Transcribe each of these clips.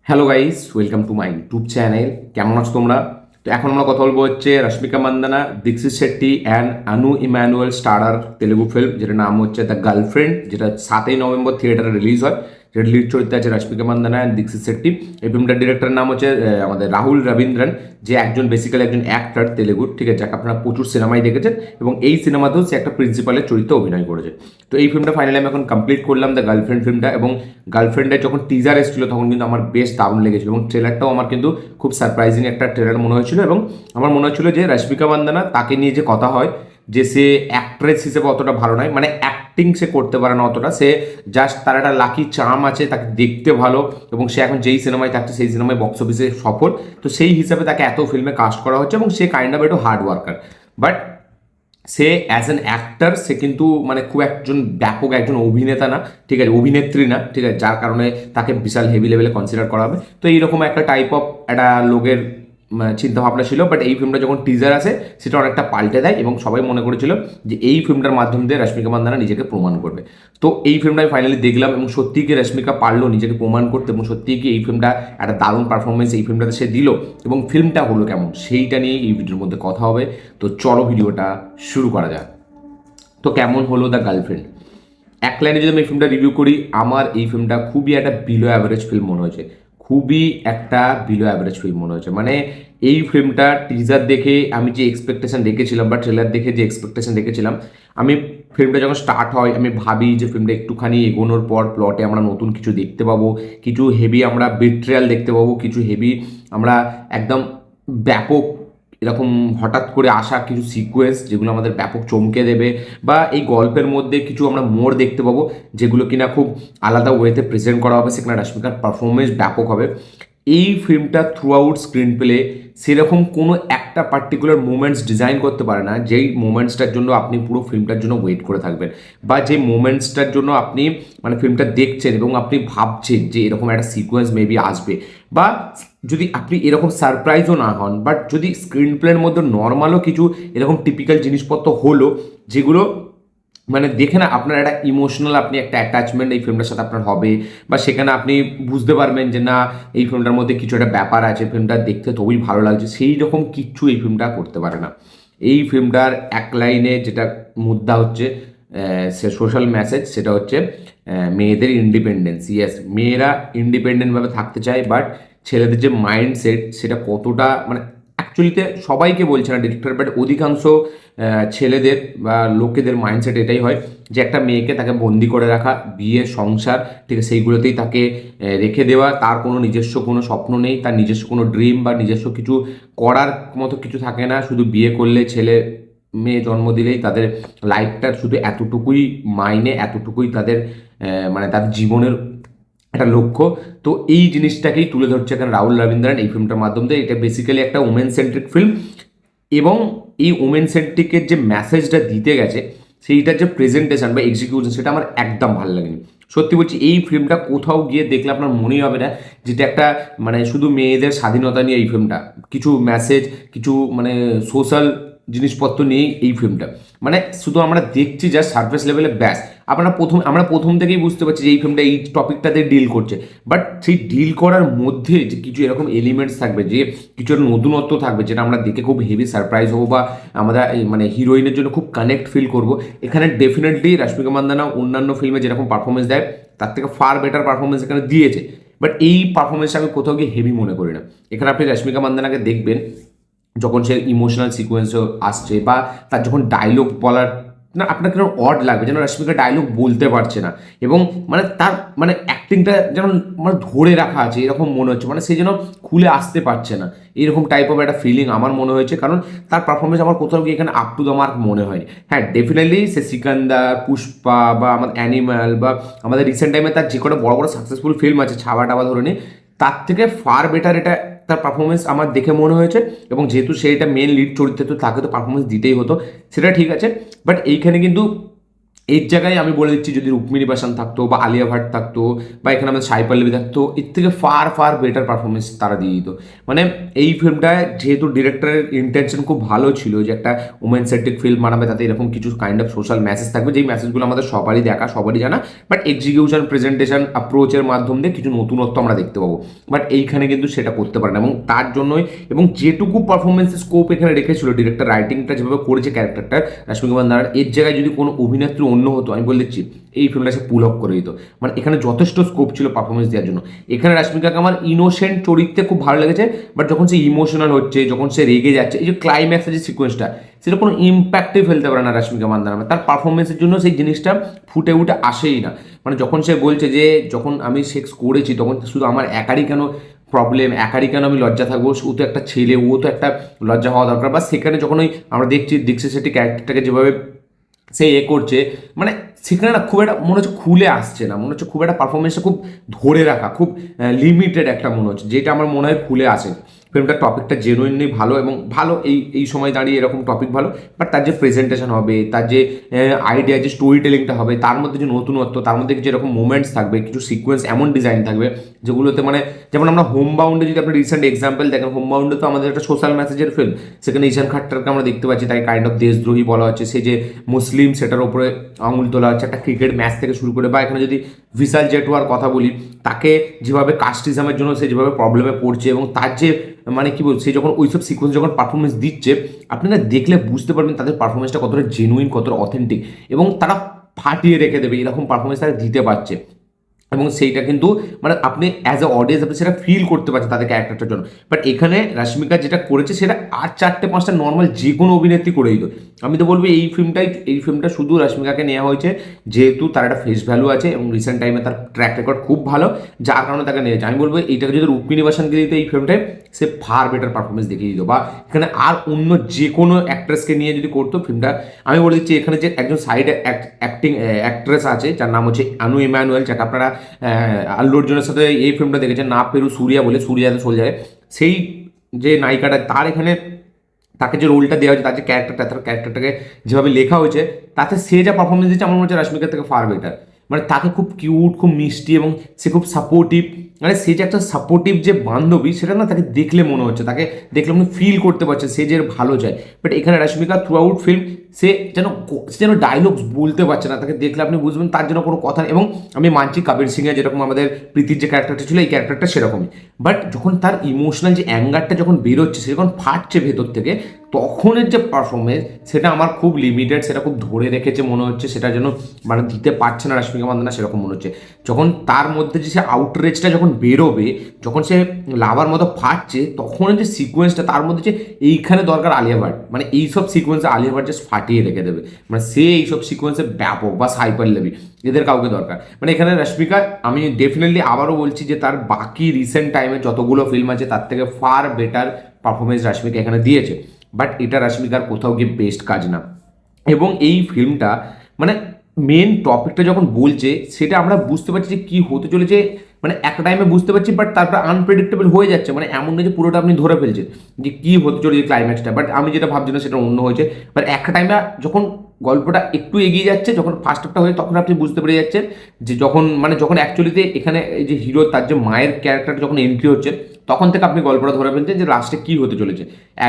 Hello guys, welcome to my YouTube channel. কেমন আছো তোমরা? তো এখন আমরা কথা বলবো হচ্ছে রশ্মিকা মান্দানা, দীক্ষিত Shetty and Anu Emmanuel starrer Telugu film, যেটার নাম হচ্ছে দ্য গার্লফ্রেন্ড, যেটা 7ই নভেম্বর থিয়েটারে রিলিজ হয়। যেটা লিড চরিত্রে আছে রশ্মিকা মান্দানা অ্যান্ড দীক্ষিত শেট্টি। এই ফিল্মটার ডিরেক্টরের নাম হচ্ছে আমাদের রাহুল রবীন্দ্রন, যে একজন বেসিক্যালি একজন অ্যাক্টর তেলেগুর, ঠিক আছে, যাকে আপনারা প্রচুর সিনেমায় দেখেছেন এবং এই সিনেমাতেও সে একটা প্রিন্সিপালের চরিত্রে অভিনয় করেছে। তো এই ফিল্মটা ফাইনালি আমি এখন কমপ্লিট করলাম, দ্য গার্লফ্রেন্ড ফিল্মটা। এবং গার্লফ্রেন্ডের যখন টিজার এসেছিল তখন কিন্তু আমার বেশ দারুণ লেগেছিল এবং ট্রেলারটাও আমার কিন্তু খুব সারপ্রাইজিং একটা ট্রেলার মনে হয়েছিল। এবং আমার মনে হচ্ছিল যে রশ্মিকা মান্দানা, তাকে নিয়ে যে কথা হয় যে সে অ্যাক্ট্রেস হিসেবে অতটা ভালো নয়, মানে অ্যাক্টিং সে করতে পারে না অতটা, সে জাস্ট তার একটা লাকি চার্ম আছে, তাকে দেখতে ভালো এবং সে এখন যেই সিনেমায় থাকছে সেই সিনেমায় বক্স অফিসে সফল। তো সেই হিসাবে তাকে এত ফিল্মে কাস্ট করা হচ্ছে এবং সে কাইন্ড অফ একটু হার্ড ওয়ার্কার। বাট সে অ্যাজ অ্যান অ্যাক্টার সে কিন্তু মানে খুব একজন ব্যাপক একজন অভিনেতা না, ঠিক আছে, অভিনেত্রী না, ঠিক আছে, যার কারণে তাকে বিশাল হেভি লেভেলে কনসিডার করা হবে। তো এইরকম একটা টাইপ অফ একটা লোকের চিন্তা ভাবনা ছিল। বাট এই ফিল্মটা যখন টিজার আসে সেটা অনেকটা পাল্টে দেয় এবং সবাই মনে করেছিল যে এই ফিল্মটার মাধ্যম দিয়ে রশ্মিকা মান্দানা নিজেকে প্রমাণ করবে। তো এই ফিল্মটা আমি ফাইনালি দেখলাম এবং সত্যিই কি রশ্মিকা পারলো নিজেকে প্রমাণ করতে, এবং সত্যিই কি এই ফিল্মটা একটা দারুণ পারফরমেন্স এই ফিল্মটাতে সে দিল, এবং ফিল্মটা হলো কেমন সেইটা নিয়ে এই ভিডিওর মধ্যে কথা হবে। তো চলো ভিডিওটা শুরু করা যাক। তো কেমন হলো দ্য গার্লফ্রেন্ড? এক লাইনে যদি আমি এই ফিল্মটা রিভিউ করি, আমার এই ফিল্মটা খুবই একটা বিলো অ্যাভারেজ ফিল্ম মনে হয়েছে। খুবই একটা বিলো অ্যাভারেজ ফিল্ম মনে হয়েছে। মানে এই ফিল্মটা টিজার দেখে আমি যে এক্সপেকটেশন রেখেছিলাম বা ট্রেলার দেখে যে এক্সপেকটেশন রেখেছিলাম, আমি ফিল্মটা যখন স্টার্ট হয় আমি ভাবি যে ফিল্মটা একটুখানি এগোনোর পর প্লটে আমরা নতুন কিছু দেখতে পাবো, কিছু হেভি আমরা বিট্রিয়াল দেখতে পাবো, কিছু হেভি আমরা একদম ব্যাপক এরকম হঠাৎ করে আসা কিছু সিকোয়েন্স যেগুলো আমাদের ব্যাপক চমকে দেবে, বা এই গল্পের মধ্যে কিছু আমরা মোড় দেখতে পাবো যেগুলো কিনা খুব আলাদা ওয়েতে প্রেজেন্ট করা হবে, সেখানে রশ্মিকার পারফরমেন্স ব্যাপক হবে। এই ফিল্মটা থ্রু আউট স্ক্রিন প্লে সেরকম কোনো একটা পার্টিকুলার মোমেন্টস ডিজাইন করতে পারে না যেই মোমেন্টসটার জন্য আপনি পুরো ফিল্মটার জন্য ওয়েট করে থাকবেন, বা যে মোমেন্টসটার জন্য আপনি মানে ফিল্মটা দেখছেন এবং আপনি ভাবছেন যে এরকম একটা সিকোয়েন্স মেবি আসবে, বা যদি আপনি এরকম সারপ্রাইজও না হন, বাট যদি স্ক্রিন প্লের মধ্যে নর্মালও কিছু এরকম টিপিক্যাল জিনিসপত্র হলো যেগুলো মানে দেখে না আপনার একটা ইমোশনাল, আপনি একটা অ্যাটাচমেন্ট এই ফিল্মটার সাথে আপনার হবে, বা সেখানে আপনি বুঝতে পারবেন যে না এই ফিল্মটার মধ্যে কিছু একটা ব্যাপার আছে, ফিল্মটা দেখতে খুবই ভালো লাগছে, সেই রকম কিচ্ছু এই ফিল্মটা করতে পারে না। এই ফিল্মটার এক লাইনে যেটা মুদ্রা হচ্ছে সে সোশ্যাল মেসেজ, সেটা হচ্ছে মেয়েদের ইন্ডিপেন্ডেন্স। ইয়েস, মেয়েরা ইন্ডিপেন্ডেন্টভাবে থাকতে চায়, বাট ছেলেদের যে মাইন্ডসেট সেটা কতটা মানে অ্যাকচুয়ালিতে সবাইকে বলছে না ডিরেক্টর, বাট অধিকাংশ ছেলেদের বা লোকেদের মাইন্ডসেট এটাই হয় যে একটা মেয়েকে তাকে বন্দি করে রাখা, বিয়ে সংসার, ঠিক আছে, সেইগুলোতেই তাকে রেখে দেওয়া, তার কোনো নিজস্ব কোনো স্বপ্ন নেই, তার নিজস্ব কোনো ড্রিম বা নিজস্ব কিছু করার মতো কিছু থাকে না, শুধু বিয়ে করলে ছেলে মেয়ে জন্ম দিলেই তাদের লাইফটার শুধু এতটুকুই মাইনে, এতটুকুই তাদের মানে তাদের জীবনের একটা লক্ষ্য। তো এই জিনিসটাকেই তুলে ধরছে এখানে রাহুল রবীন্দ্রন এই ফিল্মটার মাধ্যম দিয়ে। এটা বেসিক্যালি একটা ওমেন সেন্ট্রিক ফিল্ম, এবং এই ওমেন সেন্ট্রিকের যে মেসেজটা দিতে গেছে সেইটার যে প্রেজেন্টেশন বা এক্সিকিউশন সেটা আমার একদম ভালো লাগেনি। সত্যি বলছি, এই ফিল্মটা কোথাও গিয়ে দেখলে আপনার মনেই হবে না যেটা একটা মানে শুধু মেয়েদের স্বাধীনতা নিয়ে এই ফিল্মটা, কিছু মেসেজ, কিছু মানে সোশ্যাল জিনিসপত্র নিয়েই এই ফিল্মটা। মানে শুধু আমরা দেখছি জাস্ট সারফেস লেভেলে, ব্যাস আমরা প্রথম থেকেই বুঝতে পারছি যে এই ফিল্মটা এই টপিকটাতে ডিল করছে। বাট সেই ডিল করার মধ্যে যে কিছু এরকম এলিমেন্টস থাকবে, যে কিছু একটা নতুনত্ব থাকবে যেটা আমরা দেখে খুব হেভি সারপ্রাইজ হবো, বা আমরা মানে হিরোইনের জন্য খুব কানেক্ট ফিল করবো। এখানে ডেফিনেটলি রশ্মিকা মান্দানা অন্যান্য ফিল্মে যেরকম পারফরমেন্স দেয় তার থেকে ফার বেটার পারফরমেন্স এখানে দিয়েছে। বাট এই পারফরমেন্সটা আমি কোথাও গিয়ে হেভি মনে করি না। এখানে আপনি রশ্মিকা মান্দানাকে দেখবেন যখন সে ইমোশনাল সিকোয়েন্স আসছে, বা তার যখন ডায়লগ বলার না আপনার কেন অড লাগবে যেন রশ্মিকা ডায়লগ বলতে পারছে না, এবং মানে তার মানে অ্যাক্টিংটা যেন মানে ধরে রাখা আছে এরকম মনে হচ্ছে, মানে সে যেন খুলে আসতে পারছে না, এরকম টাইপ অফ একটা ফিলিং আমার মনে হয়েছে। কারণ তার পারফরমেন্স আমার কোথাও গিয়ে এখানে আপ টু দ্য মার্ক মনে হয়নি। হ্যাঁ, ডেফিনেটলি সে সিকান্দার, পুষ্পা বা আমাদের অ্যানিম্যাল, বা আমাদের রিসেন্ট টাইমে তার যে কটা বড় বড় সাকসেসফুল ফিল্ম আছে ছাবা টাবা ধরে নিয়ে, তার থেকে ফার বেটার এটা তার পারফরমেন্স আমার দেখে মনে হয়েছে। এবং যেহেতু সেইটা মেন লিড চরিত্রে, তো তাকে তো পারফরমেন্স দিতেই হতো, সেটা ঠিক আছে। বাট এইখানে কিন্তু এর জায়গায় আমি বলে দিচ্ছি যদি রুক্মিণী বাসান থাকতো বা আলিয়া ভাট থাকতো বা এখানে আমাদের সাই পল্লবী থাকতো, এর থেকে ফার ফার বেটার পারফরমেন্স তারা দিয়ে দিত। মানে এই ফিল্মটায় যেহেতু ডিরেক্টরের ইন্টেনশন খুব ভালো ছিল যে একটা ওমেন সেন্ট্রিক ফিল্ম বানাবে, তাতে এরকম কিছু কাইন্ড অফ সোশ্যাল মেসেজ থাকবে, যেই মেসেজগুলো আমাদের সবারই দেখা, সবারই জানা, বাট এক্সিকিউশন, প্রেজেন্টেশন, অ্যাপ্রোচের মাধ্যম দিয়ে কিছু নতুনত্ব আমরা দেখতে পাবো। বাট এইখানে কিন্তু সেটা করতে পারে না, এবং তার জন্যই এবং যেটুকু পারফরমেন্সের স্কোপ এখানে রেখেছিল ডিরেক্টর, রাইটিংটা যেভাবে করেছে ক্যারেক্টারটা রাশ্মিকা মান্দানার, এর জায়গায় যদি কোনো অভিনেত্রী অন্য হতো, আমি বলে দিচ্ছি এই ফিল্মটা সে পুল অফ করে দিত। মানে এখানে যথেষ্ট স্কোপ ছিল পারফরমেন্স দেওয়ার জন্য। এখানে রাশ্মিকাকে আমার ইনোসেন্ট চরিত্রে খুব ভালো লেগেছে, বাট যখন সে ইমোশনাল হচ্ছে, যখন সে রেগে যাচ্ছে, এই যে ক্লাইম্যাক্সের যে সিকোয়েন্সটা, সেটা কোনো ইম্প্যাক্টই ফেলতে পারে না রাশ্মিকা মান্দানা। তার পারফরমেন্সের জন্য সেই জিনিসটা ফুটে উঠে আসেই না। মানে যখন সে বলছে যে যখন আমি সেক্স করেছি তখন শুধু আমার একারই কেন প্রবলেম, একারই কেন আমি লজ্জা থাকবো, ও তো একটা ছেলে, ও তো একটা লজ্জা হওয়া দরকার। বা সেখানে যখন ওই আমরা দেখছি দীক্ষিত শেট্টি ক্যারেক্টারটাকে যেভাবে সে করছে, মানে সেখানে না খুব একটা মনে হচ্ছে খুলে আসছে না, মনে হচ্ছে খুব একটা পারফরমেন্সটা খুব ধরে রাখা, খুব লিমিটেড একটা মনে হচ্ছে, যেটা আমার মনে হয় খুলে আসে। ফিল্মটার টপিকটা জেনুইনলি ভালো এবং ভালো, এই সময় দাঁড়িয়ে এরকম টপিক ভালো, বাট তার যে প্রেজেন্টেশন হবে, তার যে আইডিয়া, যে স্টোরি টেলিংটা হবে, তার মধ্যে যে নতুনত্ব, তার মধ্যে যেরকম মোমেন্টস থাকবে, কিছু সিকোয়েন্স এমন ডিজাইন থাকবে যেগুলোতে মানে যেমন আমরা হোম বাউন্ডে যদি আপনি রিসেন্ট এক্সাম্পল দেখেন, হোম বাউন্ডে তো আমাদের একটা সোশ্যাল মেসেজের ফিল্ম, সেখানে ঈশান খাট্টারকে আমরা দেখতে পাচ্ছি তাকে কাইন্ড অফ দেশদ্রোহী বলা হচ্ছে, সে যে মুসলিম সেটার উপরে আঙুল তোলা হচ্ছে একটা ক্রিকেট ম্যাচ থেকে শুরু করে। বা এখানে যদি ভিশাল জেটওয়ার কথা বলি, তাকে যেভাবে কাস্টিজমের জন্য সে যেভাবে প্রবলেমে পড়ছে, এবং তার যে মানে কি বলছে, সে যখন ওইসব সিকোয়েন্স যখন পারফরমেন্স দিচ্ছে, আপনারা দেখলে বুঝতে পারবেন তাদের পারফরমেন্সটা কতটা জেনুইন, কতটা অথেন্টিক, এবং তারা ফাটিয়ে রেখে দেবে এরকম পারফরমেন্স তারা দিতে পারছে। এবং সেইটা কিন্তু মানে আপনি অ্যাজ এ অডিয়েন্স আপনি সেটা ফিল করতে পারছেন তাদের ক্যারেক্টারটার জন্য। বাট এখানে রাশ্মিকা যেটা করেছে সেটা আর 4-5টা নর্মাল যে কোনো অভিনেত্রী করে দিত। আমি তো বলবো এই ফিল্মটা শুধু রাশ্মিকাকে নেওয়া হয়েছে যেহেতু তার একটা ফেস ভ্যালু আছে এবং রিসেন্ট টাইমে তার ট্র্যাক রেকর্ড খুব ভালো, যার কারণে তাকে নিয়েছে। আমি বলবো এইটাকে যদি রুক্মিণী বাসানকে দিত এই ফিল্মটায়, সে ফার বেটার পারফরমেন্স দেখিয়ে দিত। বা এখানে আর অন্য যে কোনো অ্যাক্ট্রেসকে নিয়ে যদি করতো ফিল্মটা, আমি বলে দিচ্ছি এখানে যে একজন সাইড অ্যাক্ট্রেস আছে যার নাম হচ্ছে আনু ইমানুয়েল, যাকে আপনারা আল্লু অর্জুনের সাথে এই ফিল্মটা দেখেছেন না পেরু সুরিয়া বলে, সুরিয়াতে সোলজারে, সেই যে নায়িকাটা, তার এখানে তাকে যে রোলটা দেওয়া হয়েছে, তার যে ক্যারেক্টারটা, তার ক্যারেক্টারটাকে যেভাবে লেখা হয়েছে, তাতে সে যা পারফরমেন্স দিচ্ছে আমার মনে হচ্ছে রাশ্মিকার থেকে ফার বেটার। মানে তাকে খুব কিউট, খুব মিষ্টি, এবং সে খুব সাপোর্টিভ। মানে সে যে একটা সাপোর্টিভ যে বান্ধবী, সেটা না তাকে দেখলে মনে হচ্ছে, তাকে দেখলে আপনি ফিল করতে পারছেন সে যে ভালো চায়। বাট এখানে রাশ্মিকা থ্রু আউট ফিল্ম সে যেন ডায়লগস বলতে পারছে না, তাকে দেখলে আপনি বুঝবেন তার জন্য কোনো কথা নেই। এবং আমি মানছি কবির সিংয়ে যেরকম আমাদের প্রীতির যে ক্যারেক্টারটা ছিল, এই ক্যারেক্টারটা সেরকমই। বাট যখন তার ইমোশনাল যে অ্যাঙ্গারটা যখন বেরোচ্ছে, সে যখন ফাটছে ভেতর থেকে, তখনের যে পারফরমেন্স সেটা আমার খুব লিমিটেড, সেটা খুব ধরে রেখেছে মনে হচ্ছে, সেটা যেন মানে দিতে পারছে না রাশ্মিকা মান্দানা, সেরকম মনে হচ্ছে। যখন তার মধ্যে যে সে আউটরেজটা যখন বেরোবে, যখন সে লাভার মতো ফাটছে, তখন যে সিকোয়েন্সটা তার মধ্যে যে এইখানে দরকার আলিয়া ভাট, মানে এইসব সিকোয়েন্সে আলিয়া ভাট জাস্ট ফাটিয়ে রেখে দেবে। মানে সে এইসব সিকোয়েন্সে ব্যাপক, বা সাই পল্লবী, এদের কাউকে দরকার। মানে এখানে রাশ্মিকা, আমি ডেফিনেটলি আবারও বলছি যে তার বাকি রিসেন্ট টাইমে যতগুলো ফিল্ম আছে তার থেকে ফার বেটার পারফরমেন্স রাশ্মিকা এখানে দিয়েছে। বাট এটা রাশ্মিকার কোথাও গিয়ে বেস্ট কাজ না। এবং এই ফিল্মটা মানে মেন টপিকটা যখন বলছে, সেটা আমরা বুঝতে পারছি যে কী হতে চলেছে, মানে একটা টাইমে বুঝতে পারছি, বাট তারপর আনপ্রেডিক্টেবল হয়ে যাচ্ছে। মানে এমন না যে পুরোটা আপনি ধরে ফেলছেন যে কী হতে চলেছে ক্লাইম্যাক্সটা, বাট আমি যেটা ভাবছিলাম সেটা অন্য হয়েছে। বাট একটা টাইমে যখন গল্পটা একটু এগিয়ে যাচ্ছে, যখন ফার্স্ট হাফটা হয়ে, তখন আপনি বুঝতে পেরে যাচ্ছেন যে যখন অ্যাকচুয়ালিতে এখানে এই যে হিরো, তার যে মায়ের ক্যারেক্টারটা যখন এন্ট্রি হচ্ছে, তখন থেকে আপনি গল্পটা ধরে ফেলছেন যে লাস্টে কী হতে চলেছে।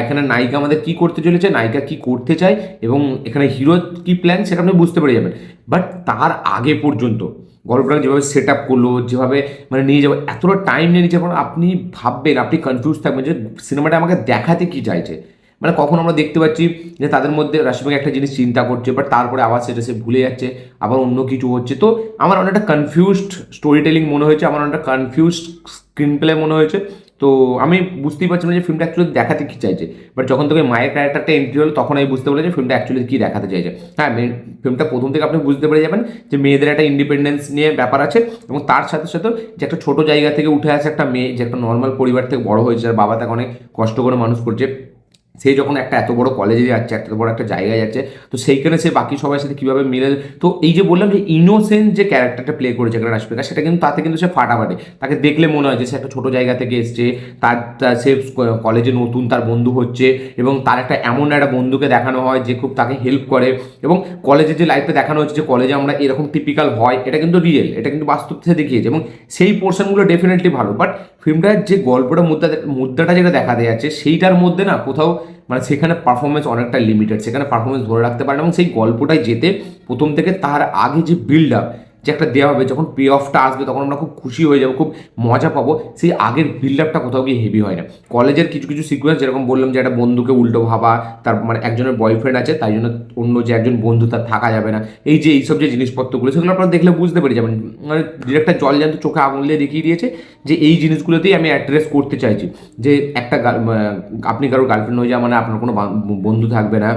এখানে নায়িকা আমাদের কী করতে চলেছে, নায়িকা কী করতে চায়, এবং এখানে হিরোর কী প্ল্যান, সেটা আপনি বুঝতে পেরে যাবেন। বাট তার আগে পর্যন্ত গল্পটাকে যেভাবে সেট আপ করলো, যেভাবে মানে নিয়ে যাবো, এতটা টাইম নিয়ে নিচ্ছে, আপনি ভাববেন, আপনি কনফিউজ থাকবেন যে সিনেমাটা আমাকে দেখাতে কী চাইছে। মানে কখন আমরা দেখতে পাচ্ছি যে তাদের মধ্যে রাশমিকা একটা জিনিস চিন্তা করছে, বাট তারপরে আবার সেটা সে ভুলে যাচ্ছে, আবার অন্য কিছু হচ্ছে। তো আমার অনেকটা কনফিউজড স্টোরি টেলিং মনে হয়েছে, আমার অনেকটা কনফিউজড স্ক্রিন প্লে মনে হয়েছে। তো আমি বুঝতেই পারছি না যে ফিল্মটা অ্যাকচুয়ালি দেখাতে কী চাইছে। বাট যখন থেকে মায়ের ক্যারেক্টারটা এন্ট্রি হলো, তখন আমি বুঝতে পারলাম যে ফিল্মটা অ্যাকচুয়ালি কী দেখাতে চাইছে। হ্যাঁ, ফিল্মটা প্রথম থেকে আপনি বুঝতে পেরে যাবেন যে মেয়েদের একটা ইন্ডিপেন্ডেন্স নিয়ে ব্যাপার আছে, এবং তার সাথে সাথে যে একটা ছোটো জায়গা থেকে উঠে আসে একটা মেয়ে, যে একটা নর্মাল পরিবার থেকে বড় হয়েছে, আর বাবা তাকে অনেক কষ্ট করে মানুষ করছে, সে যখন একটা এত বড় কলেজে যাচ্ছে, এত বড় একটা জায়গায় যাচ্ছে, তো সেইখানে সে বাকি সবার সাথে কীভাবে মিলে, তো এই যে বললাম যে ইনোসেন্ট যে ক্যারেক্টারটা প্লে করেছে এখানে রাশমিকা, সেটা কিন্তু তাতে কিন্তু সে ফাটাফাটি, তাকে দেখলে মনে হয় যে সে একটা ছোটো জায়গা থেকে এসছে, সে কলেজে নতুন, তার বন্ধু হচ্ছে, এবং তার একটা এমন একটা বন্ধুকে দেখানো হয় যে খুব তাকে হেল্প করে, এবং কলেজের যে লাইফটা দেখানো হচ্ছে যে কলেজে আমরা এরকম টিপিক্যাল হয়, এটা কিন্তু রিয়েল, এটা কিন্তু বাস্তব থেকে দেখিয়েছে, এবং সেই পোর্শনগুলো ডেফিনেটলি ভালো। বাট ফিল্মটার যে গল্পটা মুদ্রাটা যেটা দেখাতে যাচ্ছে সেইটার মধ্যে না কোথাও মানে সেখানে পারফরমেন্স অনেকটা লিমিটেড, সেখানে পারফরমেন্স ধরে রাখতে পারে না, এবং সেই গল্পটাই যেতে প্রথম থেকে তার আগে যে বিল্ড আপ যে একটা দেওয়া হবে, যখন পে অফটা আসবে তখন আমরা খুব খুশি হয়ে যাবো, খুব মজা পাবো, সেই আগের বিল্ড আপটা কোথাও গিয়ে হেভি হয় না। কলেজের কিছু কিছু সিকোয়েন্স যেরকম বললাম যে একটা বন্ধুকে উল্টো ভাবা, তার মানে একজনের বয়ফ্রেন্ড আছে তাই জন্য অন্য যে একজন বন্ধু তার থাকা যাবে না, এই যে এইসব যে জিনিসপত্রগুলো সেগুলো আপনারা দেখলে বুঝতে পেরে যাবেন, মানে ডিরেক্টর জল জ্যান্ত চোখে আঙুল দিয়ে দেখিয়ে দিয়েছে যে এই জিনিসগুলোতেই আমি অ্যাড্রেস করতে চাইছি, যে একটা আপনি কারোর গার্লফ্রেন্ড হয়ে যাওয়া মানে আপনার কোনো বন্ধু থাকবে না,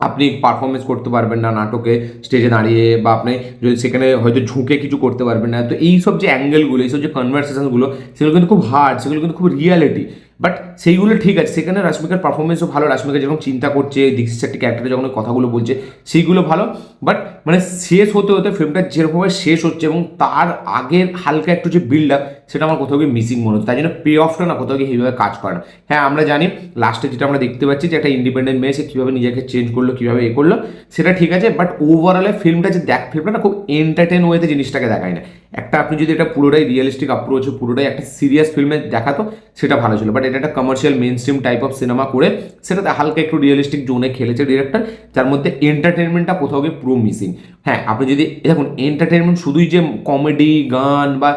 আপনি পারফরমেন্স করতে পারবেন না নাটকে স্টেজে দাঁড়িয়ে, বা আপনি যদি সেখানে হয়তো ঝুঁকে কিছু করতে পারবেন না, তো এইসব যে অ্যাঙ্গেলগুলো, এইসব যে কনভারসেশনগুলো, সেগুলো কিন্তু খুব হার্ড, সেগুলো কিন্তু খুব রিয়ালিটি। বাট সেইগুলো ঠিক আছে, সেখানে রাশমিকার পারফরমেন্সও ভালো, রাশমিকা যেরকম চিন্তা করছে, দীক্ষিত শেট্টি ক্যারেক্টারে যখন কথাগুলো বলছে সেইগুলো ভালো। বাট মানে শেষ হতে হতে ফিল্মটা যেরকমভাবে শেষ হচ্ছে এবং তার আগের হালকা একটু যে বিল্ড আপ, সেটা আমার কোথাও গিয়ে মিসিং মনে হচ্ছে, তাই জন্য পে অফটা না কোথাও গিয়ে সেইভাবে কাজ করে না। হ্যাঁ, আমরা জানি লাস্টে যেটা আমরা দেখতে পাচ্ছি যে একটা ইন্ডিপেন্ডেন্ট মেয়ে সে কীভাবে নিজেকে চেঞ্জ করলো, কীভাবে এ করলো, সেটা ঠিক আছে। বাট ওভারঅলে ফিল্মটা যে ফিল্মটা না খুব এন্টারটেন ওয়েতে জিনিসটাকে দেখায় না। একটা আপনি যদি এটা পুরোটাই রিয়েলিস্টিক অ্যাপ্রোচ, পুরোটাই একটা সিরিয়াস ফিল্মে দেখাতো সেটা ভালো ছিল। বাট এটা একটা commercial mainstream type of cinema করে সেটাতে হালকা একটু রিয়েলিস্টিক জোনে খেলেছে ডিরেক্টর, যার মধ্যে এন্টারটেনমেন্টটা কোথাও গিয়ে পুরো মিসিং। হ্যাঁ, আপনি যদি দেখুন এন্টারটেনমেন্ট শুধুই যে কমেডি গান বা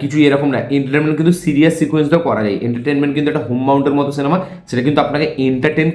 কিছু এরকম না, এন্টারটেনমেন্ট কিন্তু সিরিয়াস সিকোয়েন্সটাও করা যায়। এন্টারটেনমেন্ট কিন্তু একটা হোম মাউন্টের মতো সিনেমা, সেটা কিন্তু আপনাকে এন্টারটেন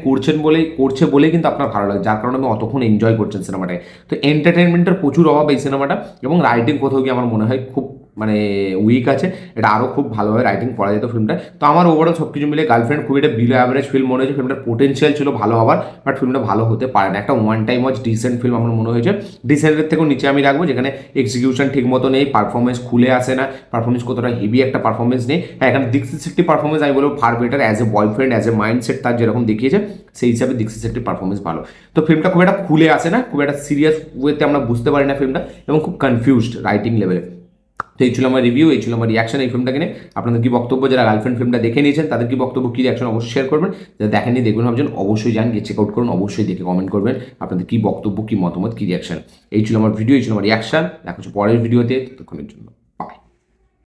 করছে বলেই কিন্তু আপনার ভালো লাগে, যার কারণে আপনি অতক্ষণ এনজয় করছেন সিনেমাটাকে। তো এন্টারটেনমেন্টের প্রচুর অভাব এই সিনেমাটা, এবং রাইটিং কোথাও গিয়ে আমার মনে হয় খুব মানে উইক আছে, এটা আরও খুব ভালোভাবে রাইটিং করা যেত ফিল্মটা। তো আমার ওভারঅল সব কিছু মিলে গার্লফ্রেন্ড খুব একটা বিলো অ্যাভারেজ ফিল্ম মনে হয়েছে, ফিল্মটার পোটেন্সিয়াল ছিল ভালো হওয়ার, বাট ফিল্মটা ভালো হতে পারে না। একটা one time watch decent film আমার মনে হয়েছে, ডিসেন্টের থেকেও নিচে আমি রাখবো, যেখানে এক্সিকিউশন ঠিক মতো নেই, পারফরমেন্স খুলে আসে না, পারফরমেন্স কতটা হেভি একটা পারফরমেন্স নেই। হ্যাঁ, এখানে দীক্ষিত শেট্টির পারফরমেন্স আমি বলবো far better, as a boyfriend, as a mindset তার যেরকম দেখিয়েছে সেই হিসাবে দীক্ষিত শেট্টির পারফরমেন্স ভালো। তো ফিল্মটা খুব একটা খুলে আসে না, খুব একটা সিরিয়াস ওয়েতে আমরা বুঝতে পারি না ফিল্মটা, এবং খুব কনফিউজড রাইটিং লেভেলে। তো এই ছিল আমার রিভিউ, এই ছিল আমার রিয়াকশন এই ফিল্মটাকে নিয়ে। আপনাদের কি বক্তব্য, যারা গার্লফ্রেন্ড ফিল্মটা দেখে নিয়েছেন তাদের কি বক্তব্য, কি রিয়াকশন অবশ্যই শেয়ার করবেন। যারা দেখেননি দেখবেন ভাবছেন অবশ্যই যান, গিয়ে চেক আউট করুন, অবশ্যই দেখে কমেন্ট করবেন আপনাদের কি বক্তব্য, কি মতামত, কি রিয়াকশন। এই ছিল আমার ভিডিও, এই ছিল আমার রিয়াকশন। দেখা হচ্ছে পরের ভিডিওতে, ততক্ষণের জন্য।